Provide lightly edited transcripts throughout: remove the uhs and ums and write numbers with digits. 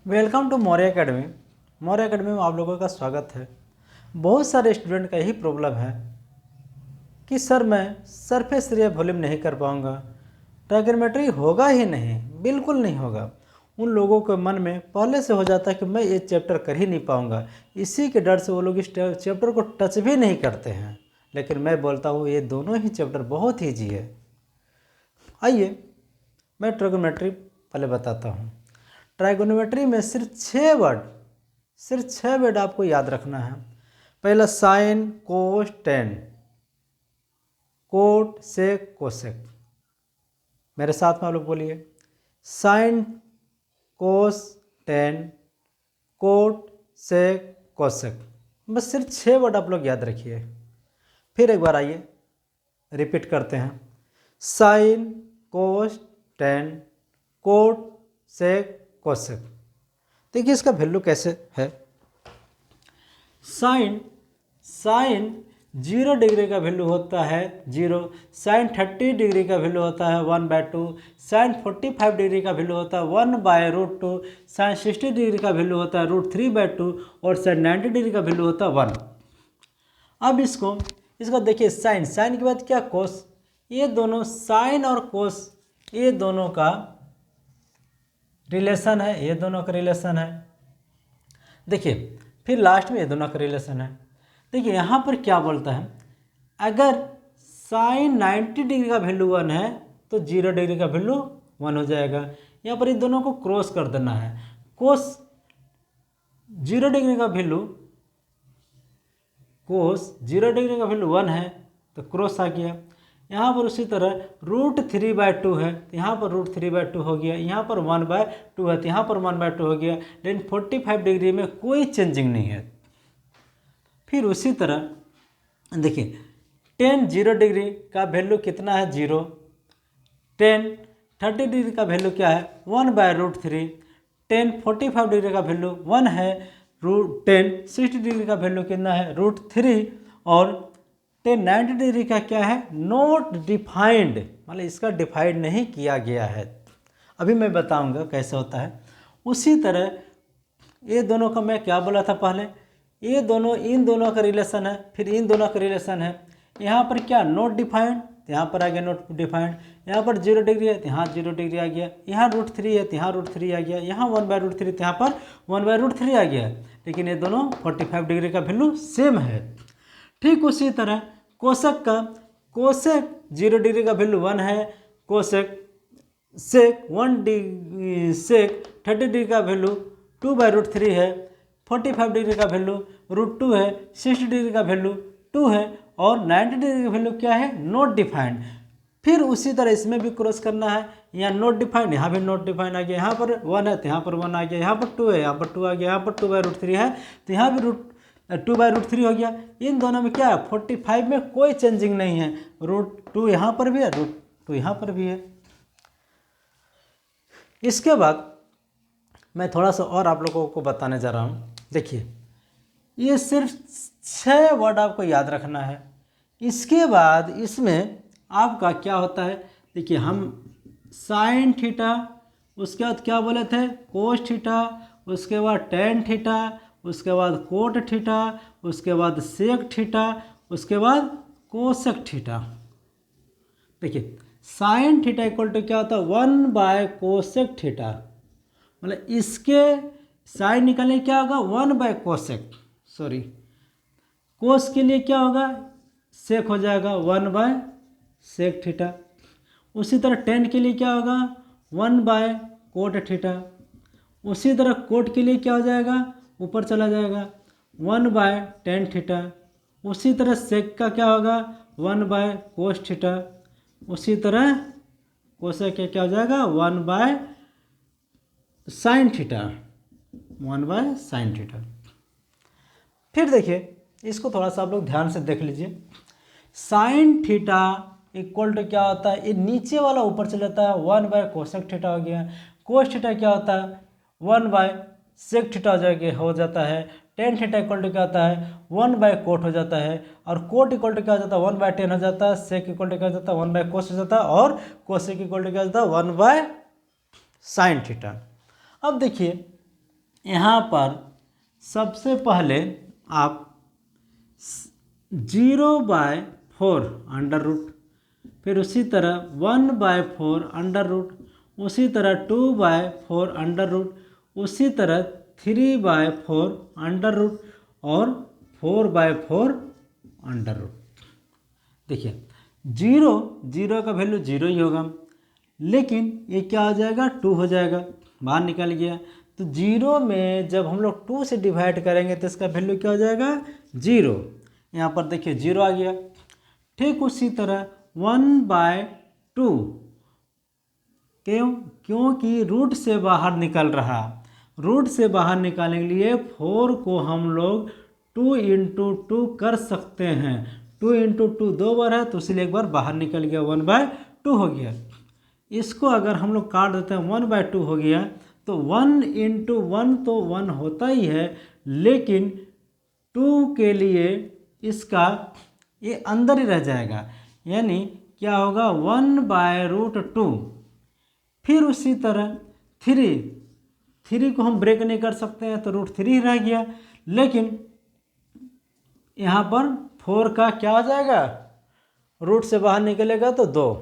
Welcome to Maurya academy. Maurya academy में आप लोगों का स्वागत है। बहुत सारे स्टूडेंट का यही प्रॉब्लम है कि सर मैं सरफेस एरिया वॉल्यूम नहीं कर पाऊंगा, ट्राइगोनोमेट्री होगा ही नहीं, बिल्कुल नहीं होगा। उन लोगों के मन में पहले से हो जाता है कि मैं ये चैप्टर कर ही नहीं पाऊंगा। इसी के डर से वो लोग इस चैप्टर को टच भी नहीं करते हैं। लेकिन मैं बोलता हूँ ये दोनों ही चैप्टर बहुत ईजी है। आइए मैं ट्राइगोनोमेट्री पहले बताता हूँ। ट्राइगोनोमेट्री में सिर्फ छः वर्ड आपको याद रखना है। पहला साइन, कोस, टेन, कोट, सेक, कोसेक। मेरे साथ में आप लोग बोलिए, साइन, कोस, टेन, कोट, सेक, कोसेक। बस सिर्फ छः वर्ड आप लोग याद रखिए। फिर एक बार आइए रिपीट करते हैं। साइन, कोस, टेन, कोट, सेक, कोसेक। देखिए इसका वैल्यू कैसे है। साइन 0 डिग्री का वैल्यू होता है 0। साइन 30 डिग्री का वैल्यू होता है 1/2। साइन 45 डिग्री का वैल्यू होता है 1/√2। साइन 60 डिग्री का वैल्यू होता है √3/2 और साइन 90 डिग्री का वैल्यू होता है 1। अब इसको देखिए, साइन के बाद क्या, कोस। ये दोनों साइन और कोस, ये दोनों का रिलेशन है, ये दोनों का रिलेशन है। देखिए फिर लास्ट में ये दोनों का रिलेशन है। देखिए यहाँ पर क्या बोलता है, अगर साइन 90 डिग्री का वैल्यू 1 है तो 0 डिग्री का वैल्यू 1 हो जाएगा। यहाँ पर इन दोनों को क्रॉस कर देना है। कोस 0 डिग्री का वैल्यू 1 है तो क्रॉस आ गया। यहाँ पर उसी तरह √3/2 है तो यहाँ पर √3/2 हो गया। यहाँ पर 1/2 है तो यहाँ पर 1/2 हो गया। लेकिन 45 डिग्री में कोई चेंजिंग नहीं है। फिर उसी तरह देखिए, टेन 0 डिग्री का वैल्यू कितना है, 0। टेन 30 डिग्री का वैल्यू क्या है, 1/√3। टेन 45 डिग्री का वैल्यू 1 है। टेन 60 डिग्री का वैल्यू कितना है, √3। और टेन 90 डिग्री का क्या है, नॉट डिफाइंड, मतलब इसका डिफाइंड नहीं किया गया है। अभी मैं बताऊंगा कैसे होता है। उसी तरह ये दोनों का मैं क्या बोला था पहले, ये दोनों इन दोनों का रिलेशन है, फिर इन दोनों का रिलेशन है। यहाँ पर क्या, नॉट डिफाइंड, तो यहाँ पर आ गया नॉट डिफाइंड। यहाँ पर 0 डिग्री है तो यहाँ 0 डिग्री आ गया। यहाँ √3 है तो यहाँ √3 आ गया। यहाँ 1/√3 तो यहाँ पर 1/√3 आ गया। लेकिन ये दोनों 45 डिग्री का वैल्यू सेम है। ठीक उसी तरह कोसेक 0 डिग्री का वैल्यू 1 है। कोसेक सेक 30 डिग्री का वैल्यू 2/√3 है। 45 डिग्री का वैल्यू √2 है। 60 डिग्री का वैल्यू 2 है। और 90 डिग्री का वैल्यू क्या है, नॉट डिफाइंड। फिर उसी तरह इसमें भी क्रॉस करना है। यहाँ नॉट डिफाइंड, यहाँ भी नॉट डिफाइंड आ गया। यहाँ पर 1 है तो यहाँ पर 1 आ गया। यहाँ पर 2 है, यहाँ पर 2 आ गया। यहाँ पर 2/√3 है तो यहाँ भी 2/√3 हो गया। इन दोनों में क्या है, 45 में कोई चेंजिंग नहीं है। √2 यहाँ पर भी है, √2 यहाँ पर भी है। इसके बाद मैं थोड़ा सा और आप लोगों को बताने जा रहा हूँ। देखिए ये सिर्फ 6 वर्ड आपको याद रखना है। इसके बाद इसमें आपका क्या होता है, देखिए हम साइन थीटा, उसके बाद क्या बोले थे, कोस थीटा, उसके बाद टेन थीटा, उसके बाद कोट थीटा, उसके बाद सेक थीटा, उसके बाद कोसेक थीटा। देखिए साइन थीटा इक्वल टू क्या होता है, 1/कोसेक थीटा। मतलब इसके साइन निकालने क्या होगा, 1/कोसेक, सॉरी कोस के लिए क्या होगा, सेक हो जाएगा 1/सेक थीटा। उसी तरह टेन के लिए क्या होगा, 1/कोट थीटा। उसी तरह कोट के लिए क्या हो जाएगा, ऊपर चला जाएगा 1/टेन थीटा। उसी तरह सेक का क्या होगा, 1/कोस थीटा। उसी तरह कोसेक का क्या हो जाएगा, 1/साइन थीटा, 1/साइन थीटा। फिर देखिए इसको थोड़ा सा आप लोग ध्यान से देख लीजिए। साइन थीटा इक्वल टू क्या होता है, ये नीचे वाला ऊपर चला जाता है, 1/कोसेक थीटा हो गया। कोस थीटा क्या होता है, 1/सेक थीटा हो जाता है। टेन थीटा इक्वल टू क्या होता है, 1/कोट हो जाता है। और कोट इक्वल टू क्या हो जाता है, 1/टेन हो जाता है। सेक इक्वल टू क्या हो जाता है, 1/कोस हो जाता है। और कोसेक इक्वल टू क्या हो जाता है, 1/साइन थीटा। अब देखिए यहाँ पर सबसे पहले आप 0/4 अंडर रूट, फिर उसी तरह 1/4 अंडर रूट, उसी तरह 2/4 अंडर रूट, उसी तरह 3/4 अंडर रूट और 4/4 अंडर रूट। देखिए जीरो का वैल्यू 0 ही होगा, लेकिन ये क्या हो जाएगा 2 हो जाएगा, बाहर निकल गया। तो 0 में जब हम लोग 2 से डिवाइड करेंगे तो इसका वैल्यू क्या हो जाएगा 0। यहाँ पर देखिए 0 आ गया। ठीक उसी तरह 1/2, क्योंकि रूट से बाहर निकल रहा, रूट से बाहर निकालने के लिए 4 को हम लोग 2 × 2 कर सकते हैं। 2 × 2 2 बार है, तो इसलिए एक बार बाहर निकल गया, 1/2 हो गया। इसको अगर हम लोग काट देते हैं 1/2 हो गया, तो 1 × 1 तो 1 होता ही है, लेकिन 2 के लिए इसका ये अंदर ही रह जाएगा, यानी क्या होगा 1/√2। फिर उसी तरह 3 को हम ब्रेक नहीं कर सकते हैं, तो √3 ही रह गया। लेकिन यहाँ पर 4 का क्या हो जाएगा, रूट से बाहर निकलेगा तो 2,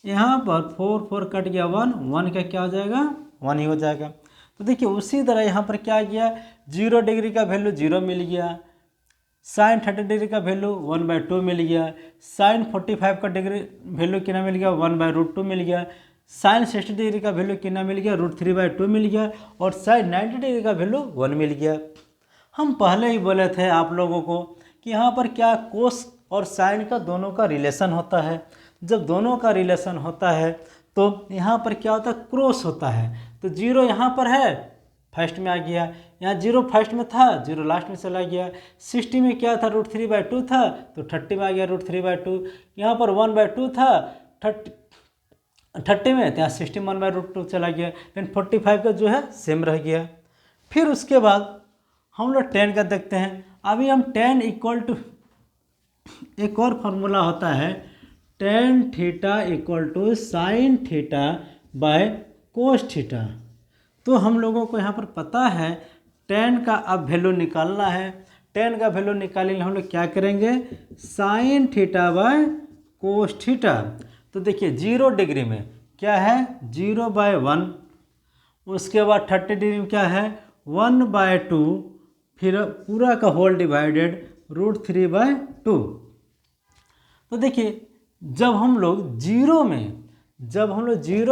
यहाँ पर 4 कट गया 1 का क्या हो जाएगा 1 ही हो जाएगा। तो देखिए उसी तरह यहाँ पर क्या गया, 0 डिग्री का वैल्यू 0 मिल गया, sin 30 डिग्री का वैल्यू 1/2 मिल गया, sin 45 का डिग्री वैल्यू कितना मिल गया 1/√2 मिल गया, sin 60 डिग्री का वैल्यू कितना मिल गया √3/2 मिल गया, और sin 90 डिग्री का वैल्यू 1 मिल गया। हम पहले ही बोले थे आप लोगों को कि यहाँ पर क्या कोस और साइन का दोनों का रिलेशन होता है। जब दोनों का रिलेशन होता है तो यहाँ पर क्या होता है, क्रॉस होता है। तो 0 यहाँ पर है, फर्स्ट में आ गया, यहाँ 0 फर्स्ट में था, 0 लास्ट में चला गया। 60 में क्या था √3/2 था, तो 30 में आ गया √3/2। यहाँ पर 1/2 था 30 में, तो यहाँ 60 में 1/√2 चला गया, लेकिन 45 का जो है सेम रह गया। फिर उसके बाद हम लोग 10 का देखते हैं। अभी हम 10 = एक और फार्मूला होता है, tan θ = sin θ/cos θ। तो हम लोगों को यहाँ पर पता है tan का अब वैल्यू निकालना है। tan का वैल्यू निकालने हम लोग क्या करेंगे, sin θ/cos θ। तो देखिए 0 डिग्री में क्या है 0/1, उसके बाद 30 डिग्री में क्या है 1/2, फिर पूरा का होल डिवाइडेड √3/2। तो देखिए जब हम लोग 0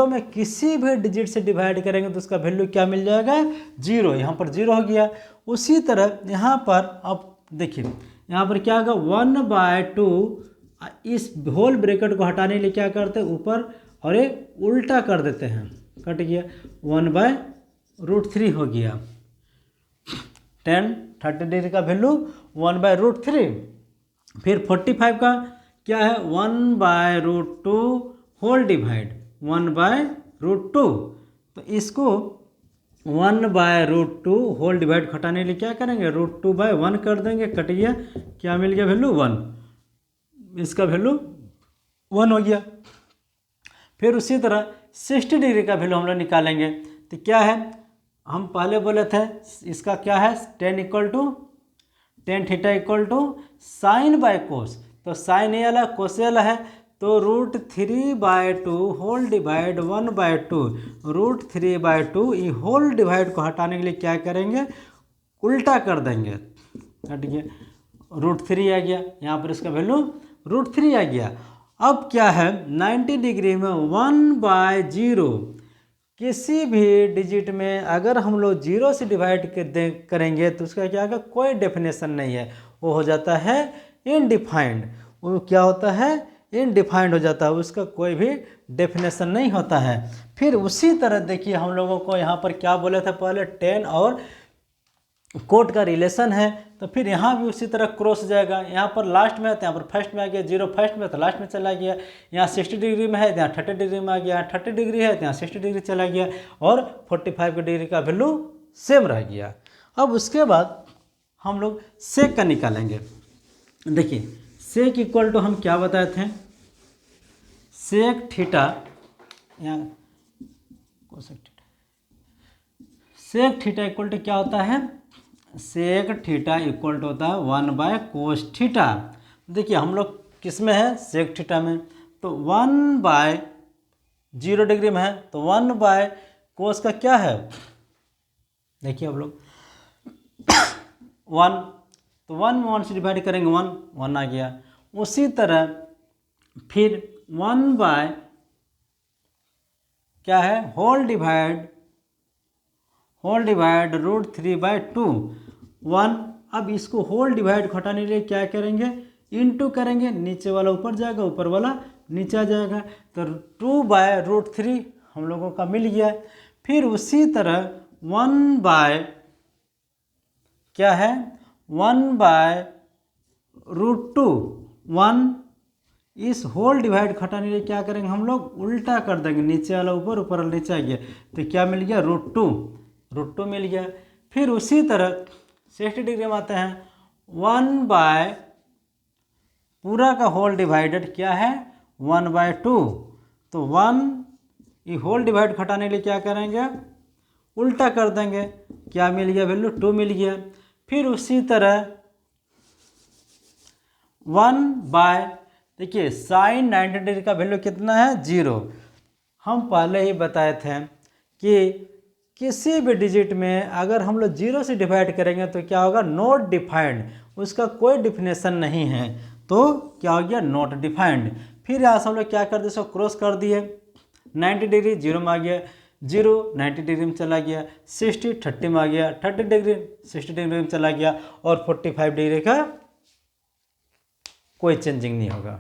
में किसी भी डिजिट से डिवाइड करेंगे तो उसका वैल्यू क्या मिल जाएगा 0। यहाँ पर 0 हो गया। उसी तरह यहाँ पर अब देखिए यहाँ पर क्या होगा 1/2, इस होल ब्रैकेट को हटाने के लिए क्या करते हैं ऊपर और ये उल्टा कर देते हैं, कट गया 1/√3 हो गया। tan 30 डिग्री का वैल्यू 1/√3। फिर 45 का क्या है 1/√2 होल डिवाइड 1/√2। तो इसको 1/√2 होल डिवाइड घटाने के लिए क्या करेंगे √2/1 कर देंगे, कट गया, क्या मिल गया वैल्यू 1, इसका वैल्यू 1 हो गया। फिर उसी तरह 60 डिग्री का वैल्यू हम लोग निकालेंगे। तो क्या है, हम पहले बोले थे इसका क्या है tan θ = sin/cos। तो साइन ए वाला कोस वाला है, तो √3/2 होल डिवाइड 1/2, √3/2 ये होल डिवाइड को हटाने के लिए क्या करेंगे उल्टा कर देंगे, हट गया √3 आ गया, यहाँ पर इसका वैल्यू √3 आ गया। अब क्या है 90 डिग्री में 1/0, किसी भी डिजिट में अगर हम लोग 0 से डिवाइड करेंगे तो उसका क्या होगा कोई डेफिनेशन नहीं है, वो हो जाता है इनडिफाइंड। वो क्या होता है इनडिफाइंड हो जाता है, उसका कोई भी डेफिनेशन नहीं होता है। फिर उसी तरह देखिए हम लोगों को यहाँ पर क्या बोले थे पहले tan और कोट का रिलेशन है, तो फिर यहाँ भी उसी तरह क्रॉस जाएगा। यहाँ पर लास्ट में है तो यहाँ पर फर्स्ट में आ गया, 0 फर्स्ट में तो लास्ट में चला गया। यहाँ 60 डिग्री में है तो यहाँ 30 डिग्री में आ गया, 30 डिग्री है तो यहाँ 60 डिग्री चला गया, और 45 डिग्री का वैल्यू सेम रह गया। अब उसके बाद हम लोग सेक का निकालेंगे। देखिए सेक इक्वल टू हम क्या बताए थे, सेक थीटा, यहाँ सेक थीटा इक्वल टू क्या होता है, सेक थीटा इक्वल टू होता है 1/कोस थीटा। देखिए हम लोग किस में है, सेक थीटा में, तो 1/0 डिग्री में है, तो 1/कोस का क्या है, देखिए आप लोग 1, तो 1 में 1 से डिवाइड करेंगे 1 आ गया। उसी तरह फिर 1/ क्या है, होल डिवाइड √3/2 1। अब इसको होल डिवाइड घटाने के लिए क्या करेंगे, इनटू करेंगे, नीचे वाला ऊपर जाएगा, ऊपर वाला नीचे आ जाएगा, तो 2/√3 हम लोगों का मिल गया। फिर उसी तरह 1/ क्या है, 1/√2 1, इस होल डिवाइड घटाने के लिए क्या करेंगे हम लोग, उल्टा कर देंगे, नीचे वाला ऊपर, ऊपर वाला नीचे आ गया, तो क्या मिल गया, √2 मिल गया। फिर उसी तरह 60 डिग्री में आते हैं, 1/ पूरा का होल डिवाइडेड क्या है, 1/2, तो 1 ये होल डिवाइड घटाने के लिए क्या करेंगे, उल्टा कर देंगे, क्या मिल गया, वैल्यू 2 मिल गया। फिर उसी तरह 1/ देखिए साइन 90 डिग्री का वैल्यू कितना है, 0। हम पहले ही बताए थे कि किसी भी डिजिट में अगर हम लोग 0 से डिवाइड करेंगे तो क्या होगा, नॉट डिफाइंड, उसका कोई डिफिनेशन नहीं है, तो क्या हो गया, नॉट डिफाइंड। फिर यहाँ से हम लोग क्या कर दिए, इसको क्रॉस कर दिए, 90 डिग्री 0 में आ गया, 0 90 डिग्री में चला गया, 60 30 में आ गया, 30 डिग्री 60 डिग्री में चला गया, और 45 डिग्री का कोई चेंजिंग नहीं होगा।